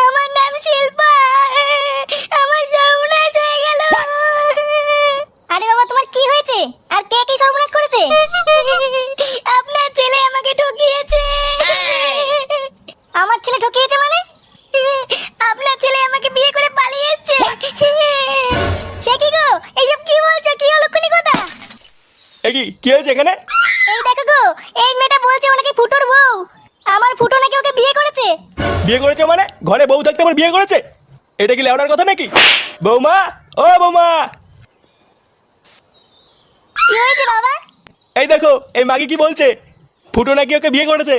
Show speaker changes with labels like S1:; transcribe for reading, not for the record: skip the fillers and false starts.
S1: আমার নাম শিল্পা। আমার সর্বনাশ হয়ে গেল। আরে বাবা, তোমার কি হয়েছে? আর কে কি সর্বনাশ করেছে? আপনার ছেলে আমাকে ঠকিয়েছে। আমার ছেলে ঠকিয়েছে মানে? আপনার ছেলে আমাকে বিয়ে করে পালিয়ে এসেছে। সে কি গো, এইসব কি বলছো? কি অলক্ষণী কথা?
S2: কি হয়েছে এখানে?
S1: এই দেখো গো, এই মেয়েটা বলছে ও নাকি ফুটোর বউ। আমার ফুটো নাকি ওকে বিয়ে করেছে।
S2: বিয়ে করেছে মানে? ঘরে বউ থাকতে আবার বিয়ে করেছে? এটা কি লেওনার কথা নাকি? বৌমা, ও বৌমা!
S1: কি হয়েছে বাবা?
S2: এই দেখো, এই মাগি কি বলছে, ফুটো নাকি ওকে বিয়ে করেছে।